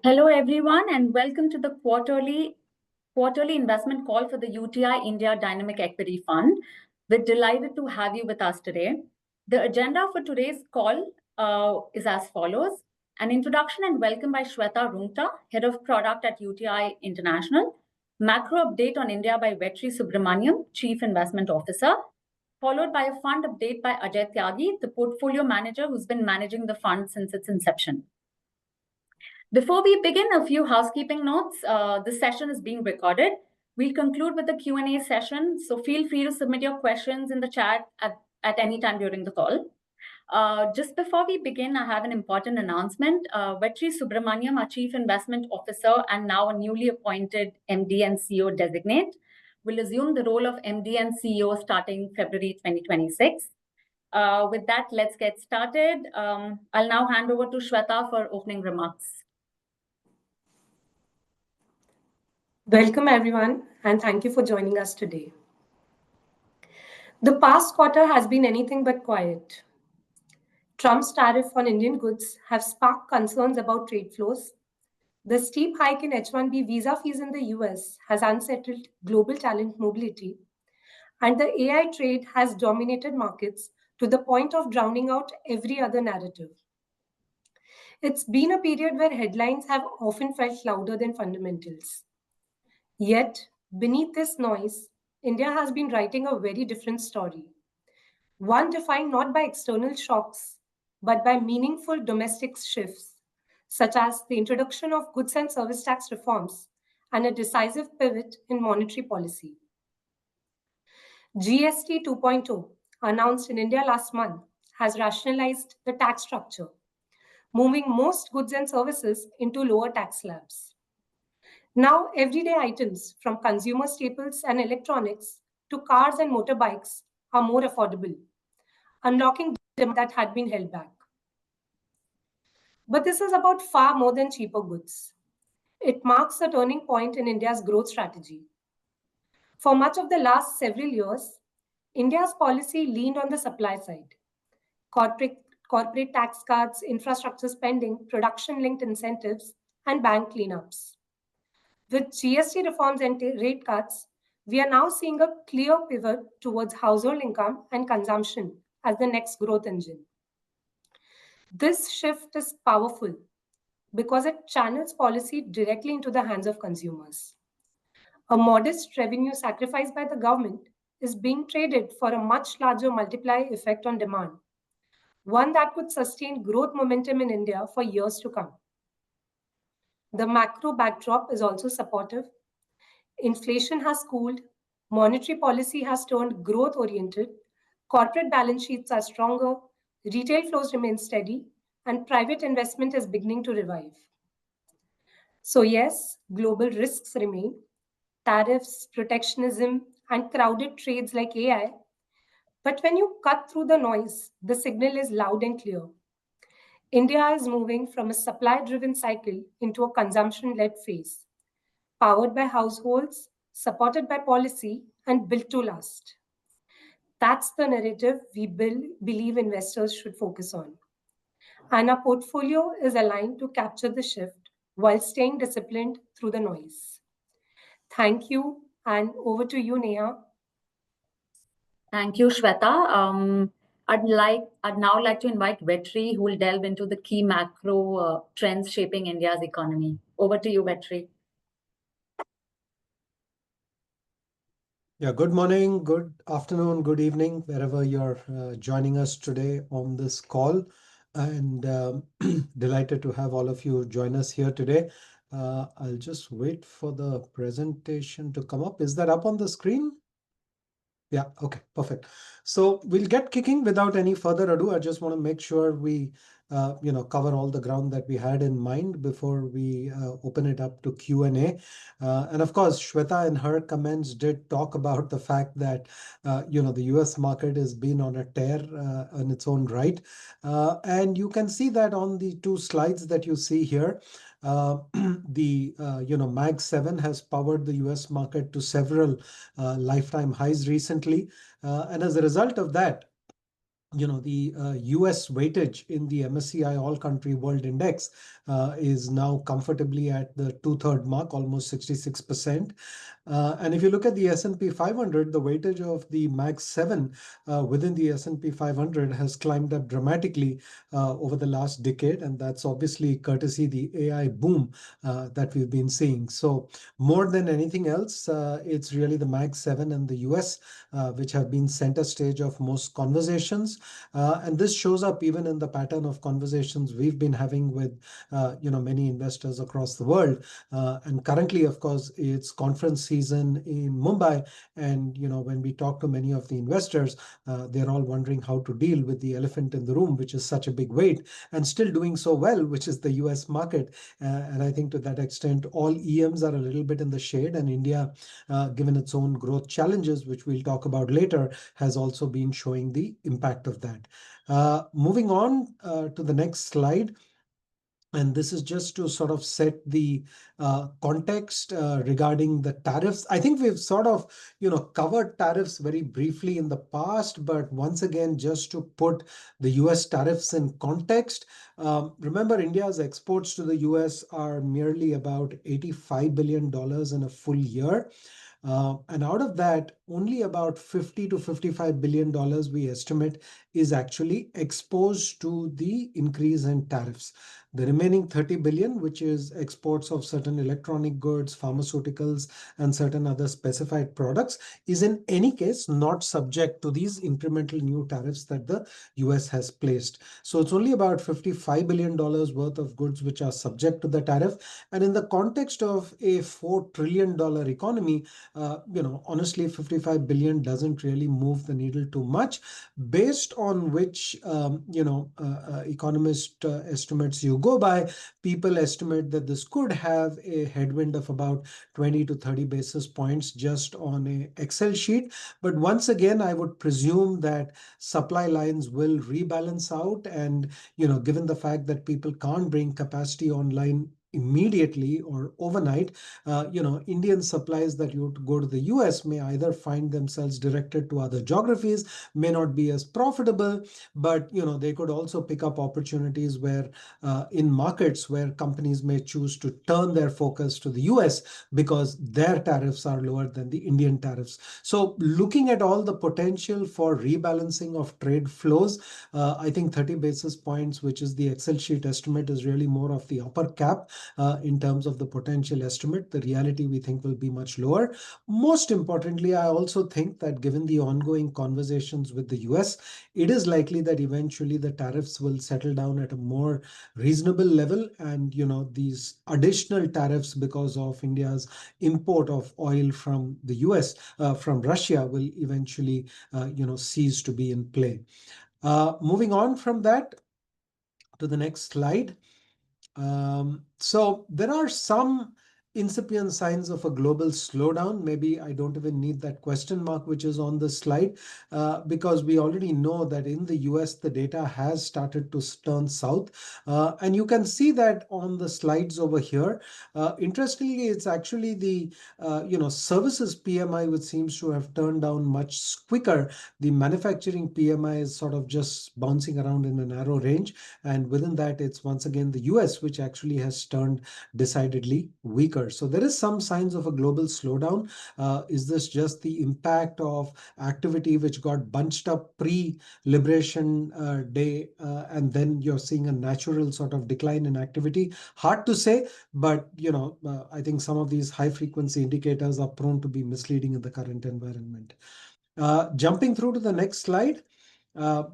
Hello, everyone, and welcome to the quarterly investment call for the UTI India Dynamic Equity Fund. We're delighted to have you with us today. The agenda for today's call is as follows: an introduction and welcome by Shweta Rungta, Head of Product at UTI International, macro update on India by Vetri Subramaniam, Chief Investment Officer, followed by a fund update by Ajay Tyagi, the portfolio manager who's been managing the fund since its inception. Before we begin, a few housekeeping notes. This session is being recorded. We'll conclude with the Q&A session, so feel free to submit your questions in the chat at any time during the call. Just before we begin, I have an important announcement. Vetri Subramaniam, our Chief Investment Officer and now a newly appointed MD and CEO designate, will assume the role of MD and CEO starting February 2026. With that, let's get started. I'll now hand over to Shweta for opening remarks. Welcome, everyone, and thank you for joining us today. The past quarter has been anything but quiet. Trump's tariff on Indian goods have sparked concerns about trade flows. The steep hike in H-1B visa fees in the US has unsettled global talent mobility, and the AI trade has dominated markets to the point of drowning out every other narrative. It's been a period where headlines have often felt louder than fundamentals. Yet, beneath this noise, India has been writing a very different story. One defined not by external shocks, but by meaningful domestic shifts, such as the introduction of goods and service tax reforms and a decisive pivot in monetary policy. GST 2.0, announced in India last month, has rationalized the tax structure, moving most goods and services into lower tax slabs. Now, everyday items from consumer staples and electronics to cars and motorbikes are more affordable, unlocking demand that had been held back. But this is about far more than cheaper goods. It marks a turning point in India's growth strategy. For much of the last several years, India's policy leaned on the supply side. Corporate tax cuts, infrastructure spending, production-linked incentives, and bank cleanups. With GST reforms and rate cuts, we are now seeing a clear pivot towards household income and consumption as the next growth engine. This shift is powerful because it channels policy directly into the hands of consumers. A modest revenue sacrifice by the government is being traded for a much larger multiplier effect on demand, one that could sustain growth momentum in India for years to come. The macro backdrop is also supportive. Inflation has cooled, monetary policy has turned growth-oriented, corporate balance sheets are stronger, retail flows remain steady, and private investment is beginning to revive. So yes, global risks remain, tariffs, protectionism, and crowded trades like AI. But when you cut through the noise, the signal is loud and clear. India is moving from a supply-driven cycle into a consumption-led phase, powered by households, supported by policy, and built to last. That's the narrative we believe investors should focus on. And our portfolio is aligned to capture the shift while staying disciplined through the noise. Thank you, and over to you, Neha. Thank you, Shweta. I'd now like to invite Vetri, who will delve into the key macro trends shaping India's economy. Over to you, Vetri. Yeah, good morning, good afternoon, good evening, wherever you're joining us today on this call. And delighted to have all of you join us here today. I'll just wait for the presentation to come up. Is that up on the screen? Yeah, okay, perfect. So we'll get kicking without any further ado. I just want to make sure we cover all the ground that we had in mind before we open it up to Q&A. And of course, Shweta in her comments did talk about the fact that, the US market has been on a tear in its own right. And you can see that on the two slides that you see here. The Mag 7 has powered the US market to several lifetime highs recently. And as a result of that, the US weightage in the MSCI All Country World Index is now comfortably at the two-third mark, almost 66%. And if you look at the S&P 500, the weightage of the Mag 7 within the S&P 500 has climbed up dramatically over the last decade. And that's obviously courtesy the AI boom that we've been seeing. So more than anything else, it's really the Mag 7 and the US which have been center stage of most conversations. And this shows up even in the pattern of conversations we've been having with many investors across the world. And currently, of course, it's conference season in Mumbai. And when we talk to many of the investors, they're all wondering how to deal with the elephant in the room, which is such a big weight, and still doing so well, which is the US market. And I think to that extent, all EMs are a little bit in the shade, and India, given its own growth challenges, which we'll talk about later, has also been showing the impact of that. Moving on to the next slide. And this is just to sort of set the context regarding the tariffs. I think we've sort of, covered tariffs very briefly in the past, but once again, just to put the US tariffs in context, remember India's exports to the US are merely about $85 billion in a full year. And out of that, only about $50 to $55 billion we estimate is actually exposed to the increase in tariffs. The remaining 30 billion, which is exports of certain electronic goods, pharmaceuticals, and certain other specified products, is in any case not subject to these incremental new tariffs that the US has placed. So it's only about $55 billion worth of goods which are subject to the tariff. And in the context of a $4 trillion economy, honestly, 55 billion doesn't really move the needle too much, based on which, economist estimates you go by. People estimate that this could have a headwind of about 20 to 30 basis points just on a Excel sheet. But once again, I would presume that supply lines will rebalance out. And, given the fact that people can't bring capacity online immediately or overnight, Indian supplies that you go to the US may either find themselves directed to other geographies, may not be as profitable, but they could also pick up opportunities where in markets where companies may choose to turn their focus to the US because their tariffs are lower than the Indian tariffs. So looking at all the potential for rebalancing of trade flows, I think 30 basis points, which is the Excel sheet estimate, is really more of the upper cap in terms of the potential estimate. The reality we think will be much lower. Most importantly, I also think that given the ongoing conversations with the US, it is likely that eventually the tariffs will settle down at a more reasonable level. And, these additional tariffs because of India's import of oil from the US, from Russia, will eventually, cease to be in play. Moving on from that to the next slide. So there are some incipient signs of a global slowdown. Maybe I don't even need that question mark which is on the slide, because we already know that in the US the data has started to turn south, and you can see that on the slides over here. Interestingly, it's actually the services PMI which seems to have turned down much quicker. The manufacturing PMI is sort of just bouncing around in a narrow range, and within that it's once again the US which actually has turned decidedly weaker. So there is some signs of a global slowdown. Is this just the impact of activity which got bunched up pre-Liberation Day, and then you're seeing a natural sort of decline in activity? Hard to say, but I think some of these high frequency indicators are prone to be misleading in the current environment. Jumping through to the next slide.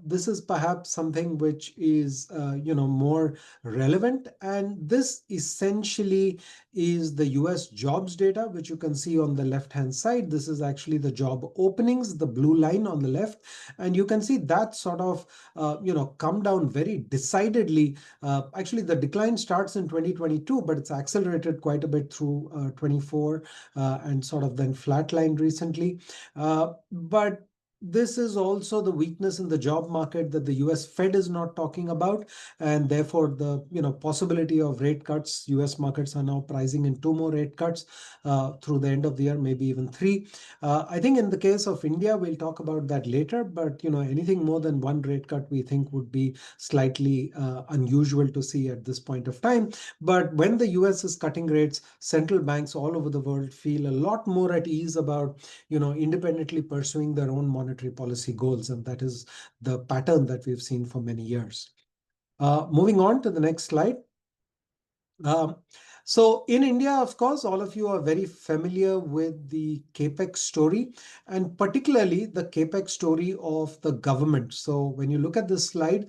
This is perhaps something which is more relevant, and this essentially is the US jobs data, which you can see on the left hand side. This is actually the job openings, the blue line on the left, and you can see that sort of come down very decidedly. Actually, the decline starts in 2022, but it's accelerated quite a bit through 24 and sort of then flatlined recently. But this is also the weakness in the job market that the US Fed is not talking about, and therefore the possibility of rate cuts. US markets are now pricing in two more rate cuts through the end of the year, maybe even three. I think in the case of India, we'll talk about that later, but anything more than one rate cut we think would be slightly unusual to see at this point of time. But when the US is cutting rates, central banks all over the world feel a lot more at ease about independently pursuing their own monetary policy goals. And that is the pattern that we've seen for many years. Moving on to the next slide. Um, so in India, of course, all of you are very familiar with the capex story, and particularly the capex story of the government. So when you look at this slide,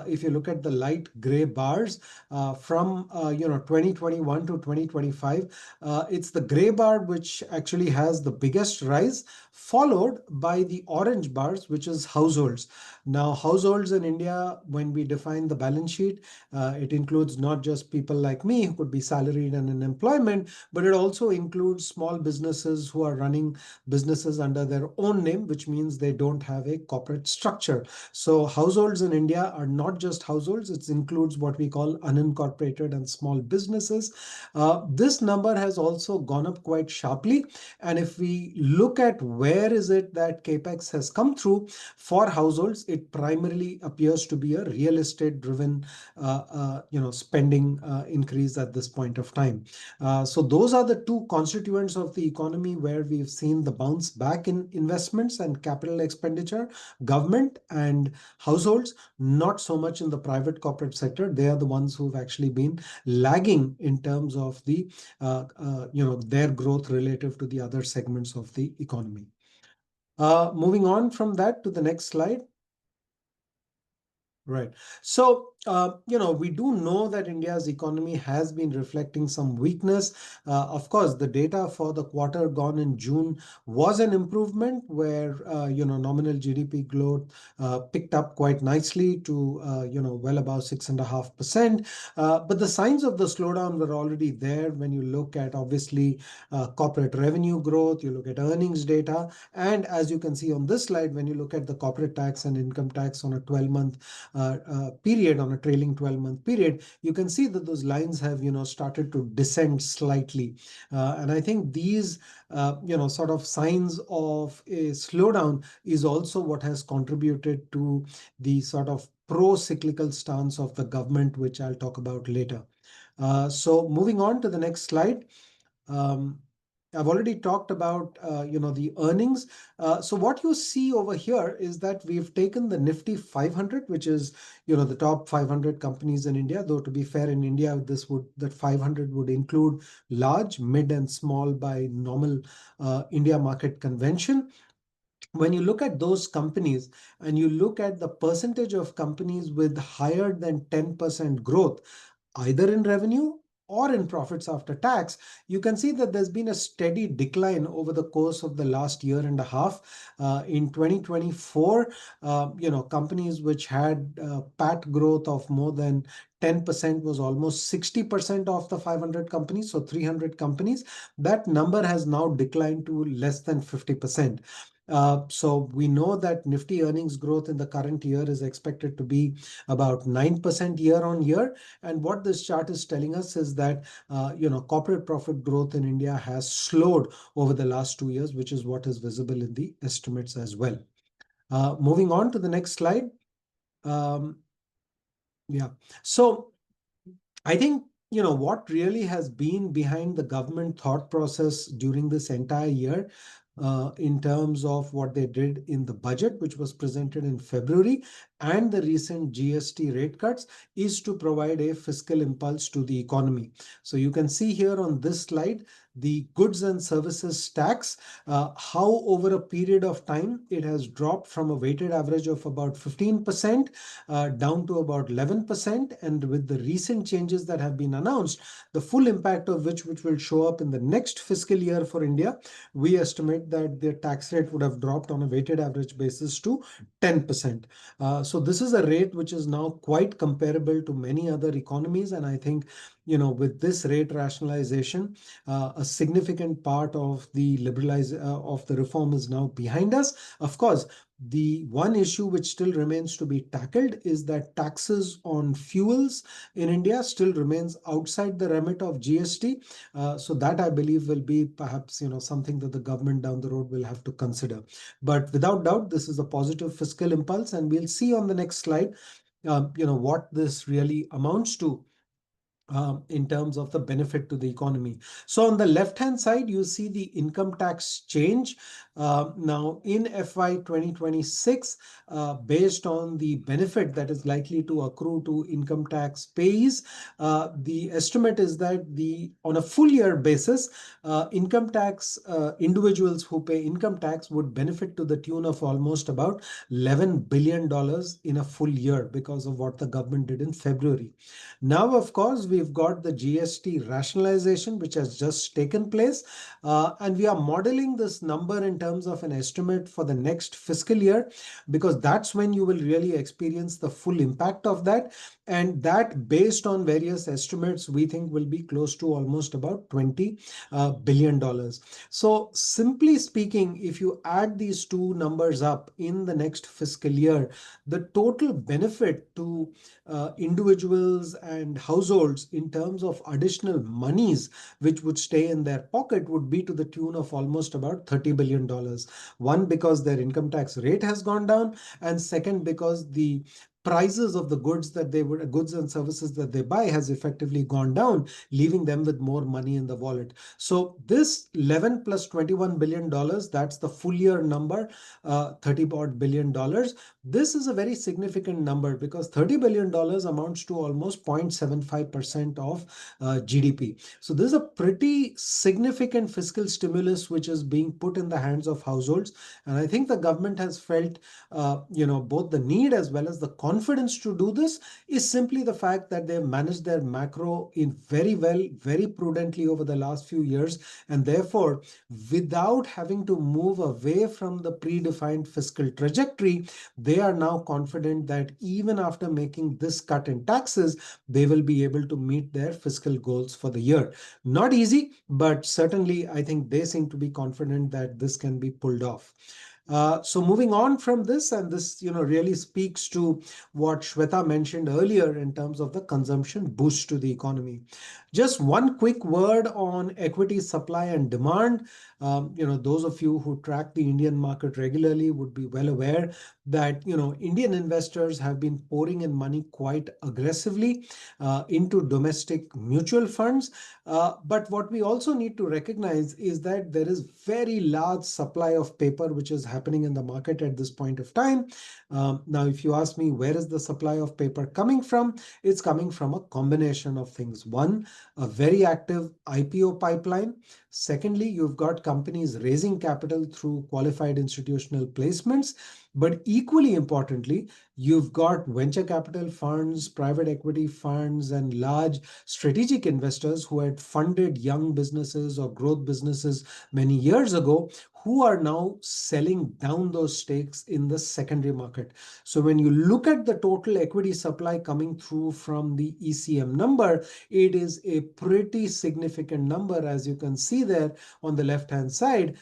if you look at the light gray bars from 2021 to 2025, it's the gray bar which actually has the biggest rise, followed by the orange bars, which is households. Now, households in India, when we define the balance sheet, it includes not just people like me who could be salaried and in employment, but it also includes small businesses who are running businesses under their own name, which means they don't have a corporate structure. So households in India are not just households, it includes what we call unincorporated and small businesses. This number has also gone up quite sharply. And if we look at where is it that capex has come through for households, it primarily appears to be a real estate driven spending increase at this point of time. So those are the two constituents of the economy where we've seen the bounce back in investments and capital expenditure, government and households, not so much in the private corporate sector. They are the ones who've actually been lagging in terms of the their growth relative to the other segments of the economy. Moving on from that to the next slide. Right. So, we do know that India's economy has been reflecting some weakness. Of course, the data for the quarter gone in June was an improvement where, nominal GDP growth picked up quite nicely to, well above 6.5%. But the signs of the slowdown were already there when you look at, obviously, corporate revenue growth, you look at earnings data. And as you can see on this slide, when you look at the corporate tax and income tax on a 12-month period, on a trailing 12-month period, you can see that those lines have started to descend slightly, and I think these sort of signs of a slowdown is also what has contributed to the sort of pro-cyclical stance of the government, which I'll talk about later. So moving on to the next slide. I've already talked about the earnings. So what you see over here is that we've taken the Nifty 500, which is the top 500 companies in India. Though to be fair, in India, that 500 would include large, mid, and small by normal India market convention. When you look at those companies and you look at the percentage of companies with higher than 10% growth, either in revenue or in profits after tax, you can see that there's been a steady decline over the course of the last year and a half. In 2024, companies which had PAT growth of more than 10% was almost 60% of the 500 companies, so 300 companies. That number has now declined to less than 50%. So we know that Nifty earnings growth in the current year is expected to be about 9% year on year. And what this chart is telling us is that, corporate profit growth in India has slowed over the last 2 years, which is what is visible in the estimates as well. Moving on to the next slide. Yeah. So I think, what really has been behind the government thought process during this entire year in terms of what they did in the budget, which was presented in February, and the recent GST rate cuts, is to provide a fiscal impulse to the economy. So you can see here on this slide, the goods and services tax, how over a period of time it has dropped from a weighted average of about 15% down to about 11%. And with the recent changes that have been announced, the full impact of which will show up in the next fiscal year for India, we estimate that their tax rate would have dropped on a weighted average basis to 10%. So this is a rate which is now quite comparable to many other economies. And I think with this rate rationalization, a significant part of the of the reform is now behind us. Of course, the one issue which still remains to be tackled is that taxes on fuels in India still remains outside the remit of GST. So that I believe will be perhaps something that the government down the road will have to consider. But without doubt, this is a positive fiscal impulse, and we'll see on the next slide, what this really amounts to in terms of the benefit to the economy. So on the left-hand side, you see the income tax change. Now in FY 2026, based on the benefit that is likely to accrue to income tax payees, the estimate is that on a full year basis, income tax individuals who pay income tax would benefit to the tune of almost about $11 billion in a full year because of what the government did in February. Now, of course, we've got the GST rationalization, which has just taken place, and we are modeling this number in terms of an estimate for the next fiscal year, because that's when you will really experience the full impact of that. And that, based on various estimates, we think will be close to almost about $20 billion. So simply speaking, if you add these two numbers up in the next fiscal year, the total benefit to individuals and households in terms of additional monies which would stay in their pocket would be to the tune of almost about $30 billion. One, because their income tax rate has gone down, and second, because the prices of the goods and services that they buy has effectively gone down, leaving them with more money in the wallet. So this 11 plus $21 billion, that's the full year number, $30 odd billion. This is a very significant number because $30 billion amounts to almost 0.75% of GDP. So this is a pretty significant fiscal stimulus which is being put in the hands of households. And I think the government has felt, both the need as well as the confidence to do this is simply the fact that they've managed their macro in very well, very prudently over the last few years. And therefore, without having to move away from the predefined fiscal trajectory, they are now confident that even after making this cut in taxes, they will be able to meet their fiscal goals for the year. Not easy, but certainly I think they seem to be confident that this can be pulled off. So moving on from this, and this really speaks to what Shweta mentioned earlier in terms of the consumption boost to the economy. Just one quick word on equity supply and demand. Those of you who track the Indian market regularly would be well aware that Indian investors have been pouring in money quite aggressively into domestic mutual funds. But what we also need to recognize is that there is very large supply of paper which is happening in the market at this point of time. Now, if you ask me where is the supply of paper coming from, it's coming from a combination of things. One, a very active IPO pipeline. Secondly, you've got companies raising capital through qualified institutional placements. But equally importantly, you've got venture capital funds, private equity funds, and large strategic investors who had funded young businesses or growth businesses many years ago, who are now selling down those stakes in the secondary market. So when you look at the total equity supply coming through from the ECM number, it is a pretty significant number. As you can see there on the left-hand side,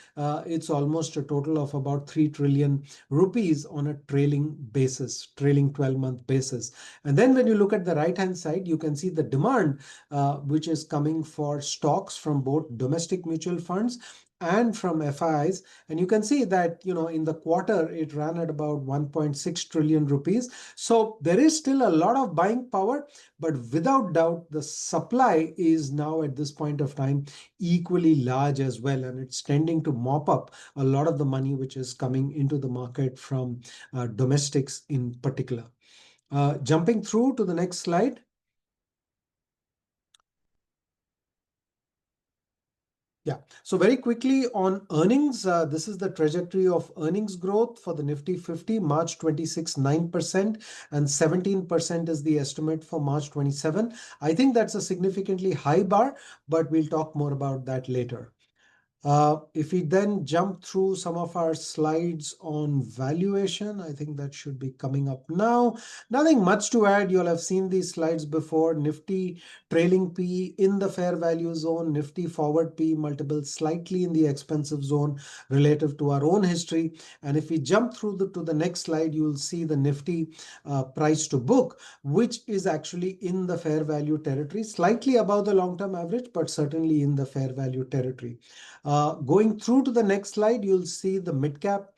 it's almost a total of about 3 trillion rupees on a trailing 12-month basis. And then when you look at the right-hand side, you can see the demand, which is coming for stocks from both domestic mutual funds and from FIIs. And you can see that, in the quarter, it ran at about 1.6 trillion rupees. So there is still a lot of buying power, but without doubt, the supply is now at this point of time equally large as well. And it's tending to mop up a lot of the money which is coming into the market from domestics in particular. Jumping through to the next slide. Yeah. So very quickly on earnings, this is the trajectory of earnings growth for the Nifty 50, March 26, 9%, and 17% is the estimate for March 27. I think that's a significantly high bar, but we'll talk more about that later. If we then jump through some of our slides on valuation, I think that should be coming up now. Nothing much to add. You'll have seen these slides before. Nifty trailing P in the fair value zone, Nifty forward P multiple slightly in the expensive zone relative to our own history. And if we jump through to the next slide, you'll see the Nifty price to book, which is actually in the fair value territory, slightly above the long-term average, but certainly in the fair value territory. Going through to the next slide, you'll see the mid cap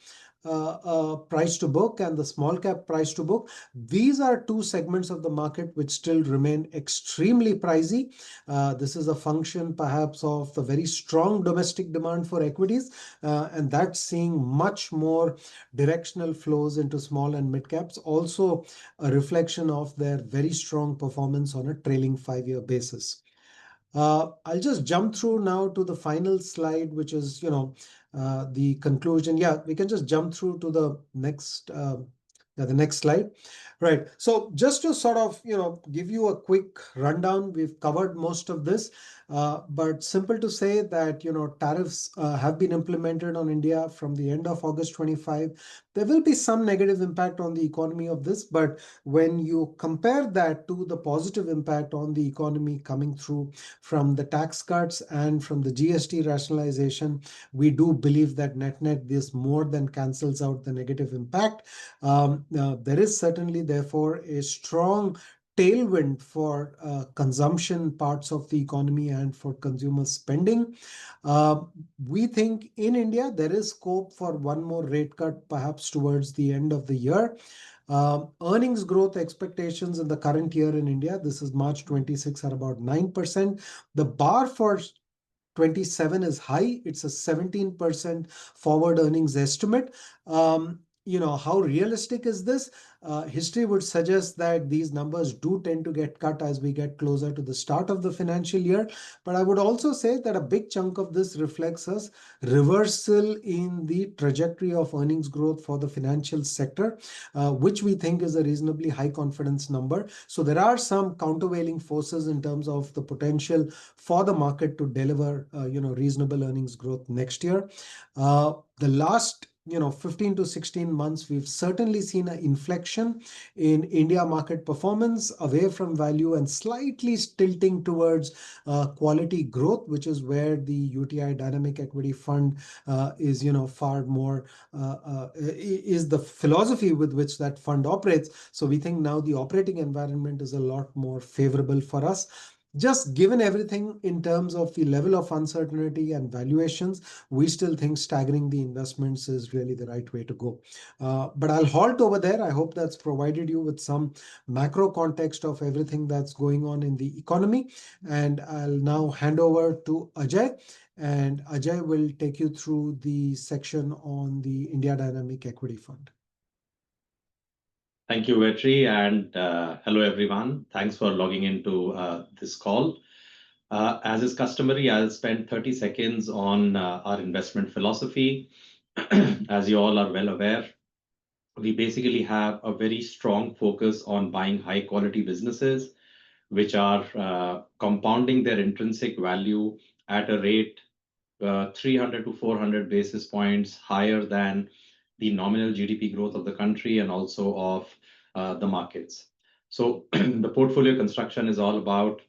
price to book and the small cap price to book. These are two segments of the market which still remain extremely pricey. This is a function perhaps of the very strong domestic demand for equities, and that's seeing much more directional flows into small and mid caps. Also a reflection of their very strong performance on a trailing 5-year basis. I'll just jump through now to the final slide, which is, the conclusion. Yeah, we can just jump through to the next slide. Right. So just to sort of, give you a quick rundown, we've covered most of this, but simple to say that, tariffs have been implemented on India from the end of August 25. There will be some negative impact on the economy of this, but when you compare that to the positive impact on the economy coming through from the tax cuts and from the GST rationalization, we do believe that net this more than cancels out the negative impact. There is certainly, therefore, a strong tailwind for consumption parts of the economy and for consumer spending. We think in India there is scope for one more rate cut perhaps towards the end of the year. Earnings growth expectations in the current year in India, this is March 26, are about 9%. The bar for 27 is high. It's a 17% forward earnings estimate. How realistic is this? History would suggest that these numbers do tend to get cut as we get closer to the start of the financial year. But I would also say that a big chunk of this reflects a reversal in the trajectory of earnings growth for the financial sector, which we think is a reasonably high confidence number. So there are some countervailing forces in terms of the potential for the market to deliver, reasonable earnings growth next year. The last 15 to 16 months, we've certainly seen an inflection in India market performance away from value and slightly tilting towards quality growth, which is where the UTI Dynamic Equity Fund is, far more, is the philosophy with which that fund operates. So we think now the operating environment is a lot more favorable for us. Just given everything in terms of the level of uncertainty and valuations, we still think staggering the investments is really the right way to go. But I'll halt over there. I hope that's provided you with some macro context of everything that's going on in the economy. And I'll now hand over to Ajay, and Ajay will take you through the section on the India Dynamic Equity Fund. Thank you, Vetri, and hello, everyone. Thanks for logging into this call. As is customary, I'll spend 30 seconds on our investment philosophy. As you all are well aware, we basically have a very strong focus on buying high-quality businesses, which are compounding their intrinsic value at a rate 300 to 400 basis points higher than the nominal GDP growth of the country and also of the markets. So the portfolio construction is all about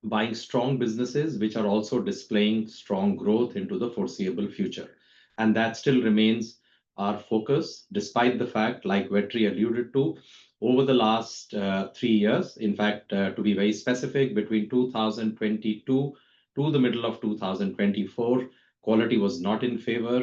buying strong businesses which are also displaying strong growth into the foreseeable future. And that still remains our focus, despite the fact, like Vetri alluded to, over the last 3 years, in fact, to be very specific, between 2022 to the middle of 2024, quality was not in favor.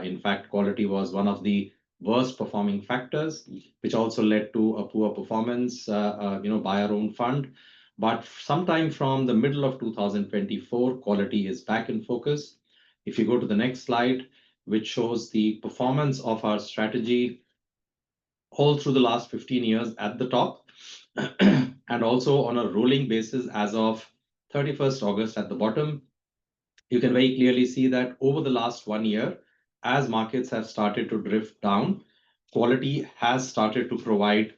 In fact, quality was one of the worst performing factors, which also led to a poor performance, by our own fund. But sometime from the middle of 2024, quality is back in focus. If you go to the next slide, which shows the performance of our strategy all through the last 15 years at the top, and also on a rolling basis as of 31st August at the bottom, you can very clearly see that over the last 1 year, as markets have started to drift down, quality has started to provide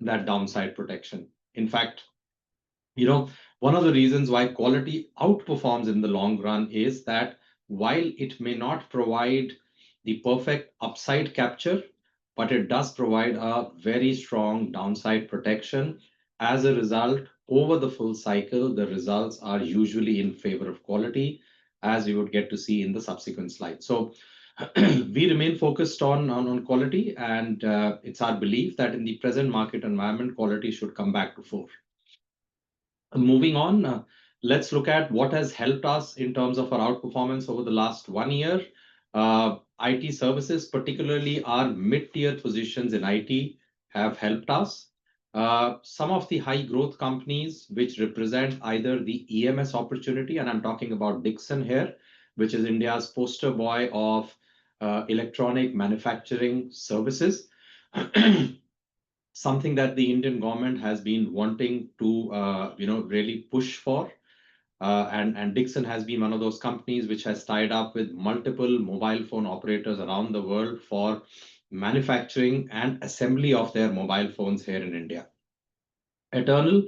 that downside protection. In fact, one of the reasons why quality outperforms in the long run is that while it may not provide the perfect upside capture, but it does provide a very strong downside protection. As a result, over the full cycle, the results are usually in favor of quality, as we would get to see in the subsequent slide. So we remain focused on quality, and it's our belief that in the present market environment, quality should come back to fore. Moving on, let's look at what has helped us in terms of our outperformance over the last 1 year. IT services, particularly our mid-tier positions in IT, have helped us. Some of the high growth companies which represent either the EMS opportunity, and I'm talking about Dixon here, which is India's poster boy of electronic manufacturing services. Something that the Indian government has been wanting to really push for. And Dixon has been one of those companies which has tied up with multiple mobile phone operators around the world for manufacturing and assembly of their mobile phones here in India. Eternal,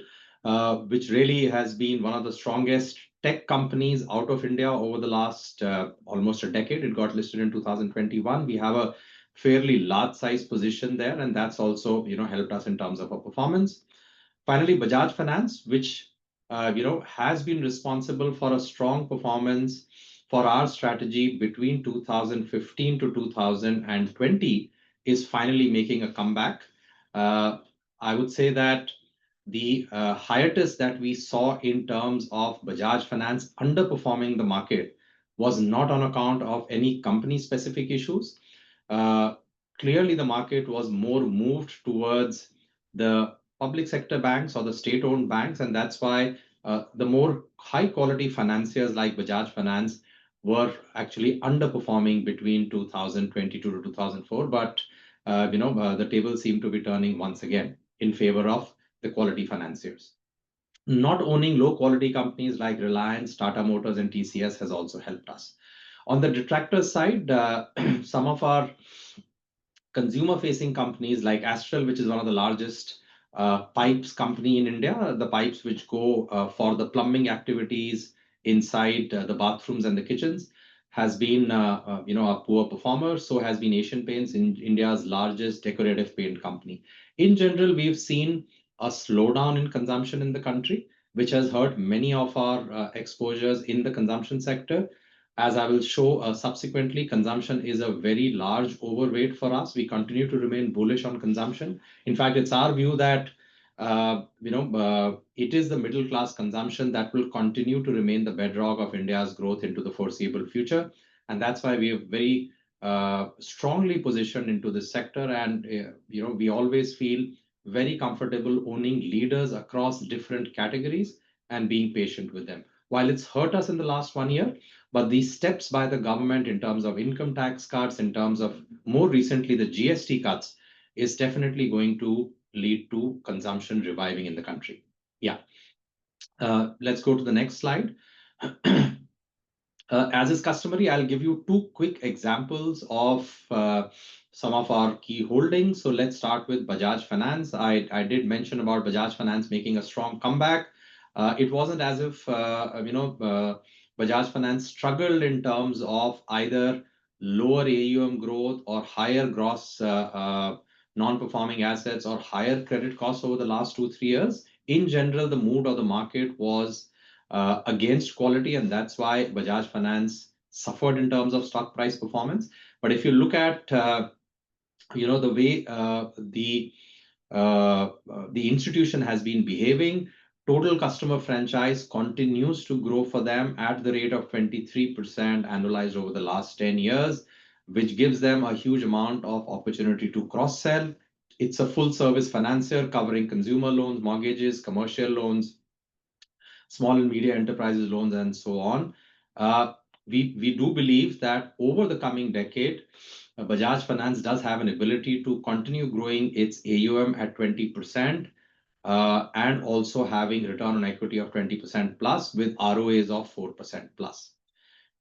which really has been one of the strongest tech companies out of India over the last almost a decade. It got listed in 2021. We have a fairly large size position there, and that's also helped us in terms of our performance. Finally, Bajaj Finance, which has been responsible for a strong performance for our strategy between 2015 to 2020, is finally making a comeback. I would say that the hiatus that we saw in terms of Bajaj Finance underperforming the market was not on account of any company-specific issues. Clearly, the market was more moved towards the public sector banks or the state-owned banks, and that's why the more high-quality financiers like Bajaj Finance were actually underperforming between 2022 to 2004. But the table seemed to be turning once again in favor of the quality financiers. Not owning low quality companies like Reliance, Tata Motors, and TCS has also helped us. On the detractors side, some of our consumer facing companies like Astral, which is one of the largest pipes company in India, the pipes which go for the plumbing activities inside the bathrooms and the kitchens, has been a poor performer. So has been Asian Paints, in India's largest decorative paint company. In general, we've seen a slowdown in consumption in the country, which has hurt many of our exposures in the consumption sector. As I will show subsequently, consumption is a very large overweight for us. We continue to remain bullish on consumption. In fact, it's our view that it is the middle class consumption that will continue to remain the bedrock of India's growth into the foreseeable future. And that's why we are very strongly positioned into this sector. And we always feel very comfortable owning leaders across different categories and being patient with them. While it's hurt us in the last 1 year, but these steps by the government in terms of income tax cuts, in terms of more recently the GST cuts, is definitely going to lead to consumption reviving in the country. Yeah. Let's go to the next slide. As is customary, I'll give you two quick examples of some of our key holdings. So let's start with Bajaj Finance. I did mention about Bajaj Finance making a strong comeback. It wasn't as if Bajaj Finance struggled in terms of either lower AUM growth or higher gross non-performing assets or higher credit costs over the last 2-3 years. In general, the mood of the market was against quality, and that's why Bajaj Finance suffered in terms of stock price performance. But if you look at the way the institution has been behaving, total customer franchise continues to grow for them at the rate of 23% annualized over the last 10 years, which gives them a huge amount of opportunity to cross-sell. It's a full-service financier covering consumer loans, mortgages, commercial loans, small and medium enterprises loans, and so on. We do believe that over the coming decade, Bajaj Finance does have an ability to continue growing its AUM at 20% and also having return on equity of 20% plus with ROAs of 4% plus.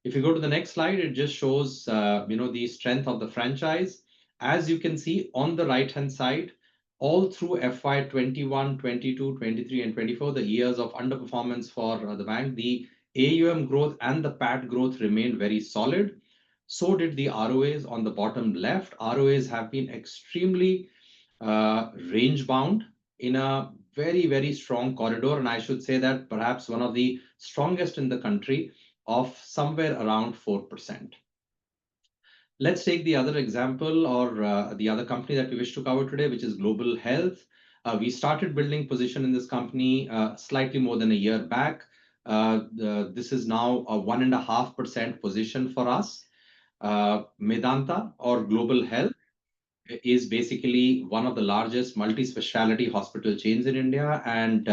If you go to the next slide, it just shows the strength of the franchise. As you can see on the right-hand side, all through FY 21, 22, 23, and 24, the years of underperformance for the bank, the AUM growth and the PAT growth remained very solid. So did the ROAs on the bottom left. ROAs have been extremely range bound in a very, very strong corridor. And I should say that perhaps one of the strongest in the country of somewhere around 4%. Let's take the other example or the other company that we wish to cover today, which is Global Health. We started building position in this company slightly more than a year back. This is now a 1.5% position for us. Medanta or Global Health is basically one of the largest multi-speciality hospital chains in India, and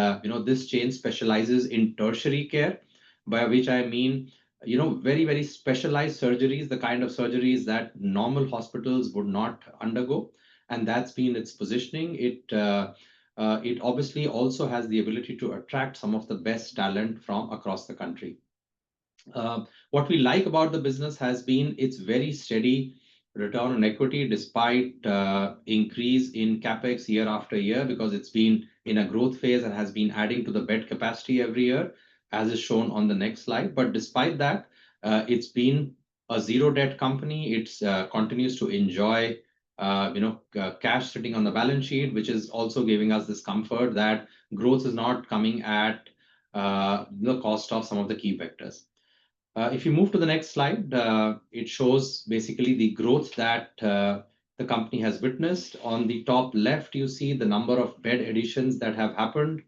this chain specializes in tertiary care, by which I mean very, very specialized surgeries, the kind of surgeries that normal hospitals would not undergo, and that's been its positioning. It obviously also has the ability to attract some of the best talent from across the country. What we like about the business has been its very steady return on equity despite increase in capex year after year, because it's been in a growth phase and has been adding to the bed capacity every year, as is shown on the next slide. But despite that, it's been a zero debt company. It continues to enjoy cash sitting on the balance sheet, which is also giving us this comfort that growth is not coming at the cost of some of the key vectors. If you move to the next slide, it shows basically the growth that the company has witnessed. On the top left, you see the number of bed additions that have happened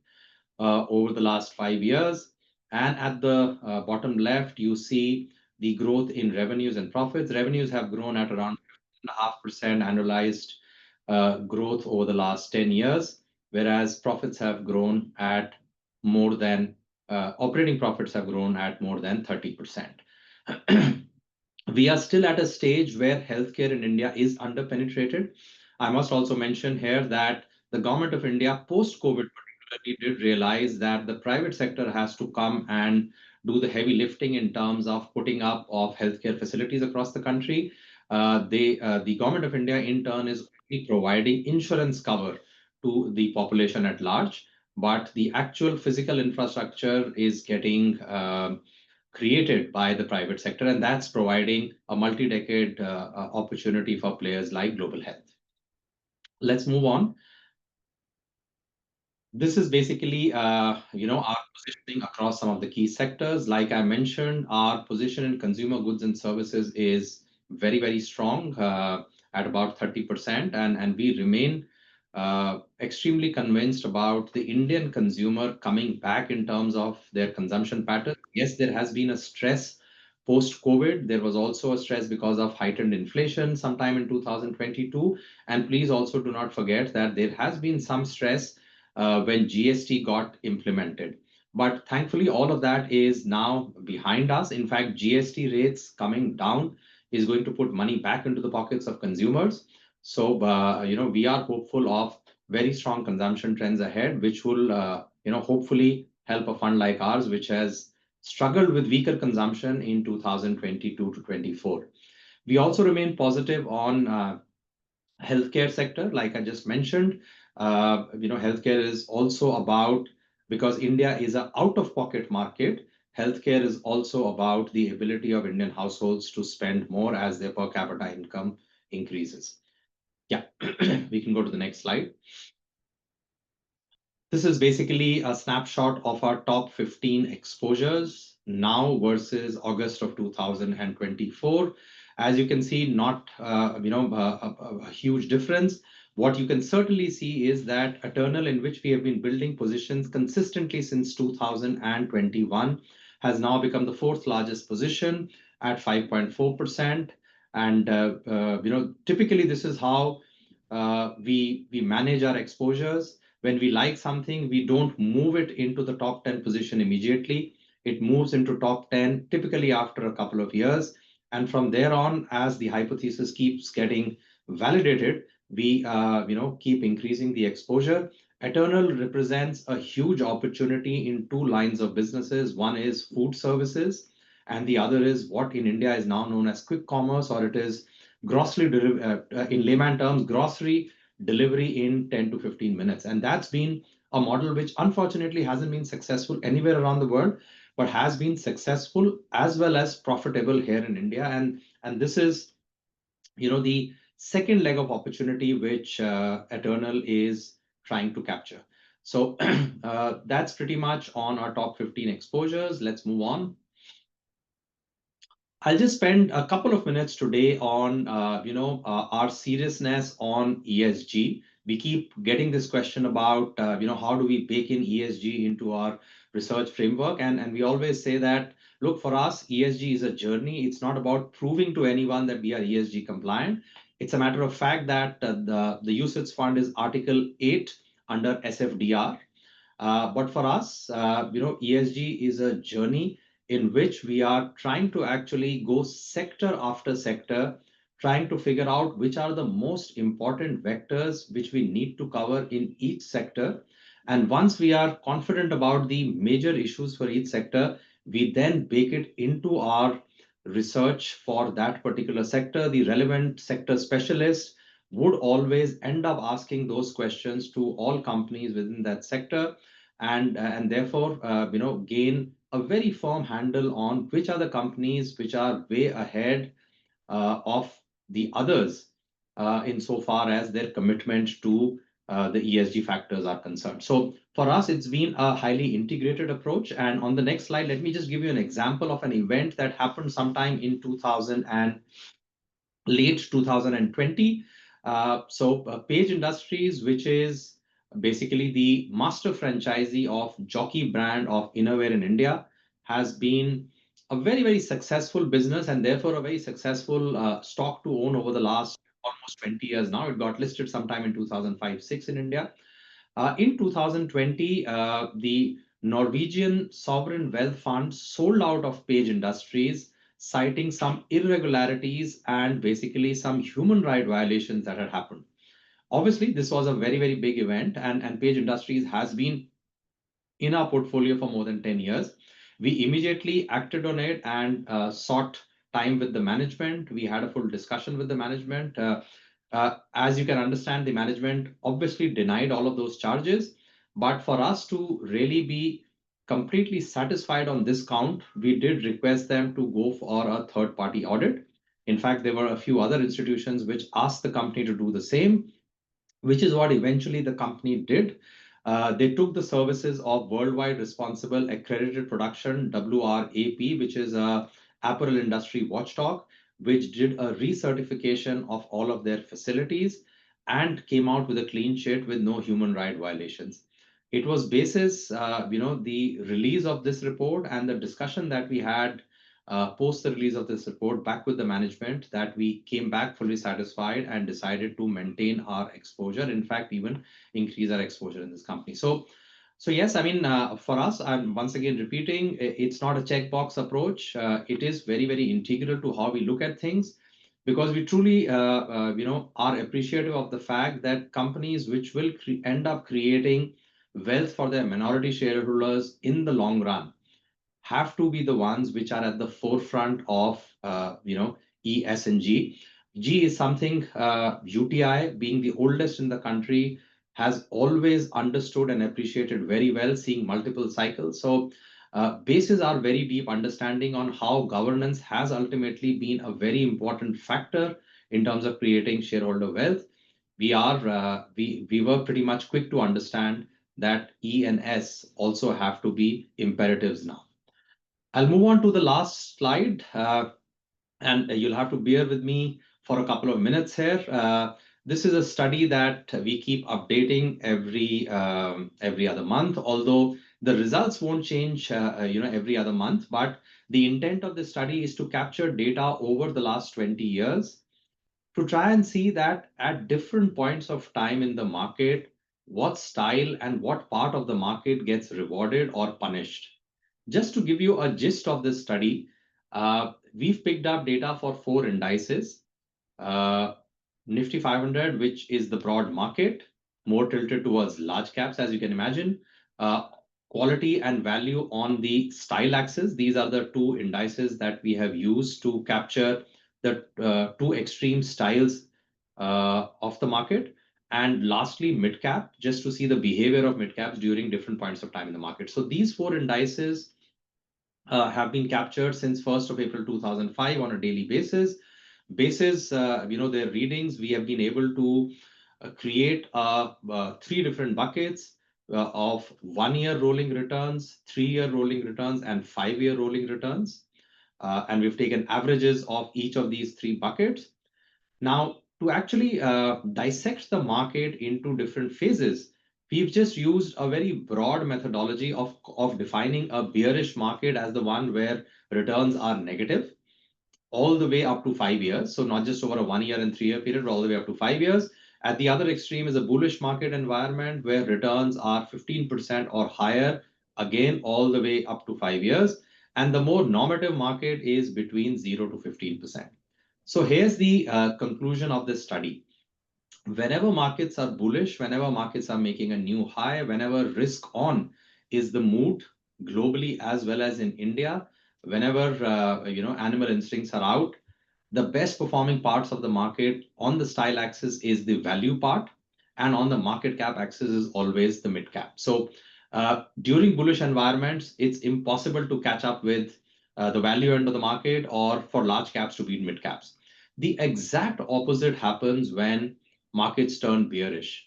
over the last 5 years. And at the bottom left, you see the growth in revenues and profits. Revenues have grown at around 5.5% annualized growth over the last 10 years, whereas profits have grown at more than operating profits have grown at more than 30%. We are still at a stage where healthcare in India is underpenetrated. I must also mention here that the government of India, post-COVID particularly, did realize that the private sector has to come and do the heavy lifting in terms of putting up of healthcare facilities across the country. The government of India, in turn, is providing insurance cover to the population at large, but the actual physical infrastructure is getting created by the private sector, and that's providing a multi-decade opportunity for players like Global Health. Let's move on. This is basically, our positioning across some of the key sectors. Like I mentioned, our position in consumer goods and services is very, very strong at about 30%, and we remain extremely convinced about the Indian consumer coming back in terms of their consumption pattern. Yes, there has been a stress post-COVID. There was also a stress because of heightened inflation sometime in 2022. And please also do not forget that there has been some stress when GST got implemented. But thankfully, all of that is now behind us. In fact, GST rates coming down is going to put money back into the pockets of consumers. So, we are hopeful of very strong consumption trends ahead, which will, hopefully help a fund like ours, which has struggled with weaker consumption in 2022 to 24. We also remain positive on healthcare sector, like I just mentioned. Healthcare is also about, because India is an out-of-pocket market, healthcare is also about the ability of Indian households to spend more as their per capita income increases. Yeah, we can go to the next slide. This is basically a snapshot of our top 15 exposures now versus August of 2024. As you can see, not a huge difference. What you can certainly see is that Eternal, in which we have been building positions consistently since 2021, has now become the fourth largest position at 5.4%. And typically this is how we manage our exposures. When we like something, we don't move it into the top 10 position immediately. It moves into top 10 typically after a couple of years. And from there on, as the hypothesis keeps getting validated, we keep increasing the exposure. Eternal represents a huge opportunity in two lines of businesses. One is food services, and the other is what in India is now known as quick commerce, or it is grocery in layman terms, grocery delivery in 10 to 15 minutes. And that's been a model which unfortunately hasn't been successful anywhere around the world. but has been successful as well as profitable here in India. And this is, the second leg of opportunity which Eternal is trying to capture. So that's pretty much on our top 15 exposures. Let's move on. I'll just spend a couple of minutes today on, our seriousness on ESG. We keep getting this question about, how do we bake in ESG into our research framework? And we always say that, look, for us, ESG is a journey. It's not about proving to anyone that we are ESG compliant. It's a matter of fact that the UCITS fund is Article 8 under SFDR. But for us, ESG is a journey in which we are trying to actually go sector after sector, trying to figure out which are the most important vectors which we need to cover in each sector. And once we are confident about the major issues for each sector, we then bake it into our research for that particular sector. The relevant sector specialist would always end up asking those questions to all companies within that sector, and therefore gain a very firm handle on which are the companies which are way ahead of the others insofar as their commitment to the ESG factors are concerned. So for us, it's been a highly integrated approach. And on the next slide, let me just give you an example of an event that happened sometime in late 2020. Page Industries, which is basically the master franchisee of Jockey brand of innerwear in India, has been a very, very successful business and therefore a very successful stock to own over the last almost 20 years now. It got listed sometime in 2005-6 in India. In 2020, the Norwegian sovereign wealth fund sold out of Page Industries, citing some irregularities and basically some human right violations that had happened. Obviously, this was a very, very big event, and Page Industries has been in our portfolio for more than 10 years. We immediately acted on it and sought time with the management. We had a full discussion with the management. As you can understand, the management obviously denied all of those charges. But for us to really be completely satisfied on this count, we did request them to go for a third-party audit. In fact, there were a few other institutions which asked the company to do the same, which is what eventually the company did. They took the services of Worldwide Responsible Accredited Production, WRAP, which is a apparel industry watchdog, which did a recertification of all of their facilities and came out with a clean sheet with no human right violations. It was basis, the release of this report and the discussion that we had post the release of this report back with the management, that we came back fully satisfied and decided to maintain our exposure. In fact, even increase our exposure in this company. So yes, I mean, for us, I'm once again repeating, it's not a checkbox approach. It is very, very integral to how we look at things, because we truly, are appreciative of the fact that companies which will end up creating wealth for their minority shareholders in the long run have to be the ones which are at the forefront of, E, S, and G. G is something UTI, being the oldest in the country, has always understood and appreciated very well, seeing multiple cycles. So bases are very deep understanding on how governance has ultimately been a very important factor in terms of creating shareholder wealth. We were pretty much quick to understand that E and S also have to be imperatives now. I'll move on to the last slide, and you'll have to bear with me for a couple of minutes here. This is a study that we keep updating every other month, although the results won't change, every other month. But the intent of the study is to capture data over the last 20 years to try and see that at different points of time in the market, what style and what part of the market gets rewarded or punished. Just to give you a gist of this study, we've picked up data for 4 indices. Nifty 500, which is the broad market, more tilted towards large caps, as you can imagine. Quality and value on the style axis. These are the 2 indices that we have used to capture the 2 extreme styles of the market. And lastly, mid cap, just to see the behavior of mid caps during different points of time in the market. So these 4 indices have been captured since 1st of April 2005 on a daily basis. Basis, their readings, we have been able to create three different buckets of 1 year rolling returns, 3 year rolling returns, and 5 year rolling returns. And we've taken averages of each of these three buckets. Now, to actually dissect the market into different phases, we've just used a very broad methodology of defining a bearish market as the one where returns are negative all the way up to 5 years. So not just over a 1 year and 3 year period, but all the way up to 5 years. At the other extreme is a bullish market environment where returns are 15% or higher, again, all the way up to 5 years. And the more normative market is between 0 to 15%. So here's the conclusion of this study. Whenever markets are bullish, whenever markets are making a new high, whenever risk on is the mood globally as well as in India, whenever animal instincts are out, the best performing parts of the market on the style axis is the value part, and on the market cap axis is always the mid cap. So during bullish environments, it's impossible to catch up with the value end of the market or for large caps to beat mid caps. The exact opposite happens when markets turn bearish.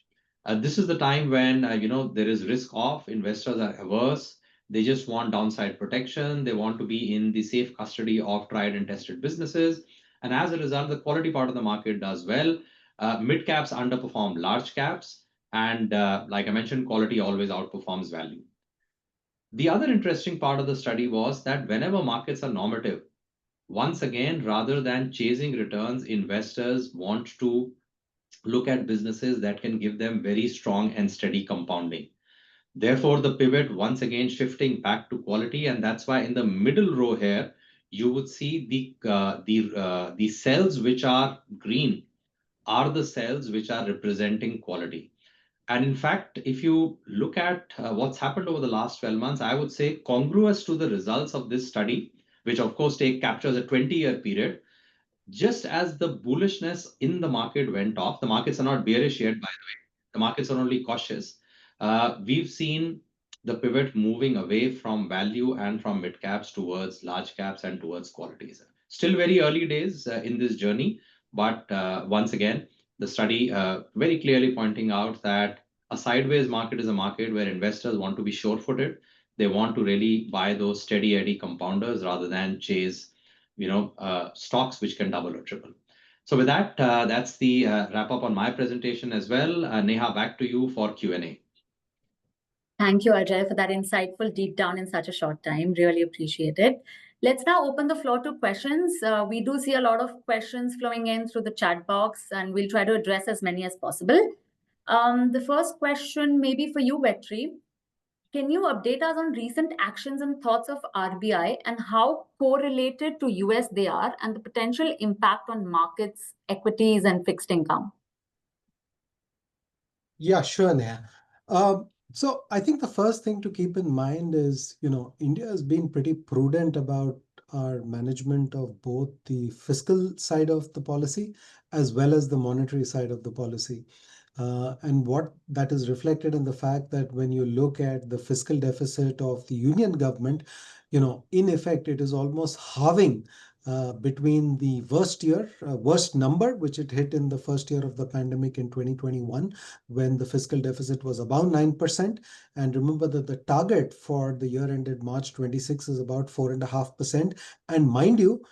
This is the time when there is risk off, investors are averse, they just want downside protection, they want to be in the safe custody of tried and tested businesses, and as a result, the quality part of the market does well. Mid caps underperform large caps, and like I mentioned, quality always outperforms value. The other interesting part of the study was that whenever markets are normative, once again, rather than chasing returns, investors want to look at businesses that can give them very strong and steady compounding. Therefore, the pivot once again shifting back to quality, and that's why in the middle row here you would see the cells which are green are the cells which are representing quality. And in fact, if you look at what's happened over the last 12 months, I would say congruous to the results of this study, which of course captures a 20-year period, just as the bullishness in the market went off, the markets are not bearish yet, by the way, the markets are only cautious. We've seen the pivot moving away from value and from mid caps towards large caps and towards qualities. Still very early days in this journey, but once again, the study very clearly pointing out that a sideways market is a market where investors want to be sure-footed. They want to really buy those steady eddy compounders rather than chase stocks which can double or triple. So with that, that's the wrap up on my presentation as well. Neha, back to you for Q&A. Thank you, Ajay, for that insightful deep down in such a short time. Really appreciate it. Let's now open the floor to questions. We do see a lot of questions flowing in through the chat box, and we'll try to address as many as possible. The first question may be for you, Vetri. Can you update us on recent actions and thoughts of RBI and how correlated to US they are and the potential impact on markets, equities, and fixed income? Yeah, sure, Neha. So I think the first thing to keep in mind is, India has been pretty prudent about our management of both the fiscal side of the policy as well as the monetary side of the policy. And what that is reflected in the fact that when you look at the fiscal deficit of the union government, in effect, it is almost halving between the worst number, which it hit in the first year of the pandemic in 2021, when the fiscal deficit was about 9%. And remember that the target for the year ended March 26 is about 4.5%. And mind you,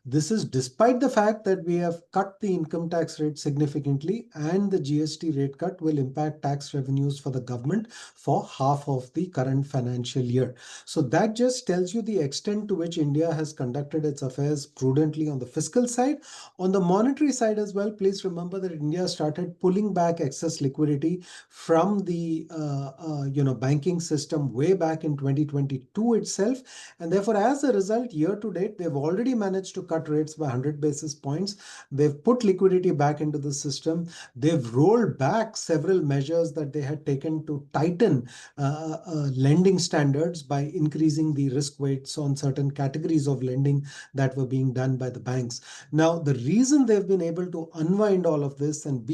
this is despite the fact that we have cut the income tax rate significantly, and the GST rate cut will impact tax revenues for the government for half of the current financial year. So that just tells you the extent to which India has conducted its affairs prudently on the fiscal side. On the monetary side as well, please remember that India started pulling back excess liquidity from the banking system way back in 2022 itself. And therefore, as a result, year to date, they've already managed to cut rates by 100 basis points. They've put liquidity back into the system. They've rolled back several measures that they had taken to tighten lending standards by increasing the risk weights on certain categories of lending that were being done by the banks. Now, the reason they've been able to unwind all of this and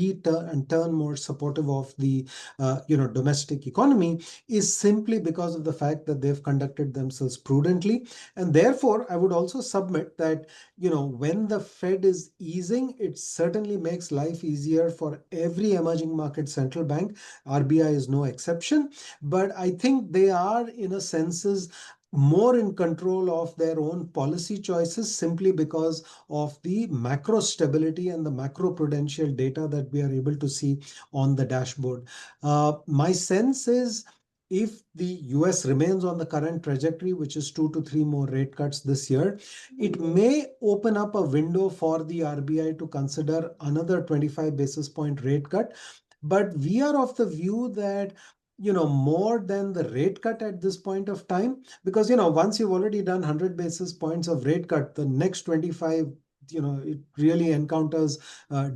turn more supportive of the domestic economy is simply because of the fact that they've conducted themselves prudently. And therefore, I would also submit that when the Fed is easing, it certainly makes life easier for every emerging market central bank. RBI is no exception, but I think they are, in a sense, more in control of their own policy choices simply because of the macro stability and the macro prudential data that we are able to see on the dashboard. My sense is, if the US remains on the current trajectory, which is 2 to 3 more rate cuts this year, it may open up a window for the RBI to consider another 25 basis point rate cut. But we are of the view that more than the rate cut at this point of time, because once you've already done 100 basis points of rate cut, the next 25, it really encounters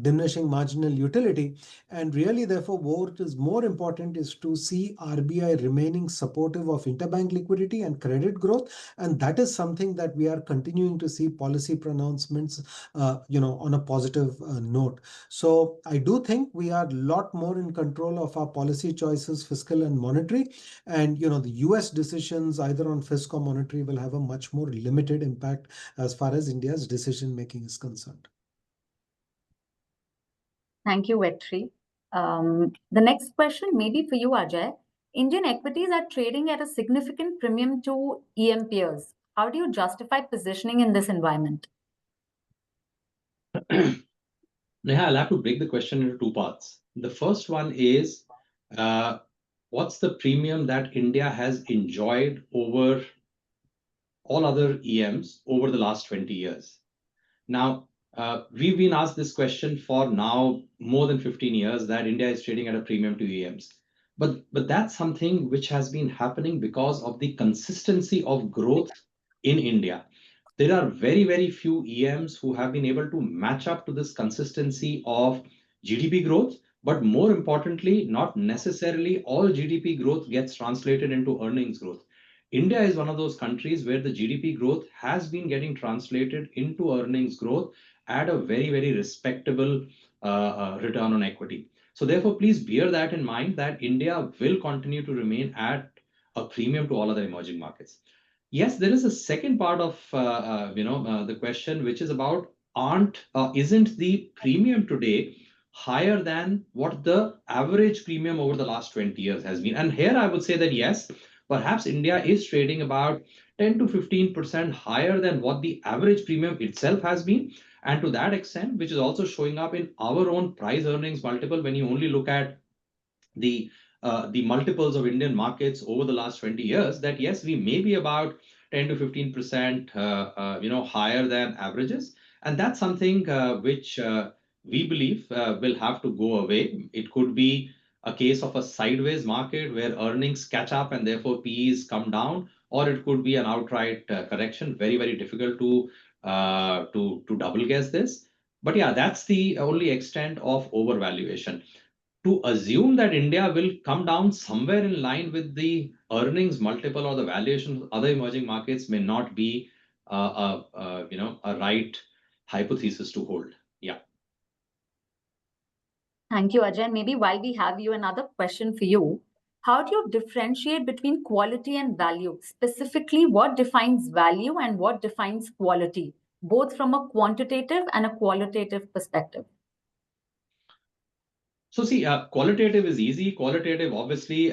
diminishing marginal utility. And really, therefore, what is more important is to see RBI remaining supportive of interbank liquidity and credit growth. And that is something that we are continuing to see policy pronouncements, on a positive note. So I do think we are a lot more in control of our policy choices, fiscal and monetary. And, the US decisions either on fiscal or monetary will have a much more limited impact as far as India's decision making is concerned. Thank you, Vetri. The next question may be for you, Ajay. Indian equities are trading at a significant premium to EM peers. How do you justify positioning in this environment? Neha, I'll have to break the question into two parts. The first one is, what's the premium that India has enjoyed over all other EMs over the last 20 years? Now, we've been asked this question for now more than 15 years, that India is trading at a premium to EMs. But that's something which has been happening because of the consistency of growth in India. There are very, very few EMs who have been able to match up to this consistency of GDP growth. But more importantly, not necessarily all GDP growth gets translated into earnings growth. India is one of those countries where the GDP growth has been getting translated into earnings growth at a very, very respectable return on equity. So therefore, please bear that in mind, that India will continue to remain at a premium to all other emerging markets. Yes, there is a second part of the question, which is about, isn't the premium today higher than what the average premium over the last 20 years has been? And here I would say that yes, perhaps India is trading about 10 to 15% higher than what the average premium itself has been. And to that extent, which is also showing up in our own price earnings multiple, when you only look at the multiples of Indian markets over the last 20 years, that yes, we may be about 10 to 15% higher than averages. And that's something which we believe will have to go away. It could be a case of a sideways market where earnings catch up and therefore PEs come down, or it could be an outright correction. Very, very difficult to double guess this. But yeah, that's the only extent of overvaluation. To assume that India will come down somewhere in line with the earnings multiple or the valuation of other emerging markets may not be a right hypothesis to hold. Yeah. Thank you, Ajay. Maybe while we have you, another question for you. How do you differentiate between quality and value? Specifically, what defines value and what defines quality, both from a quantitative and a qualitative perspective? So see, qualitative is easy. Qualitative obviously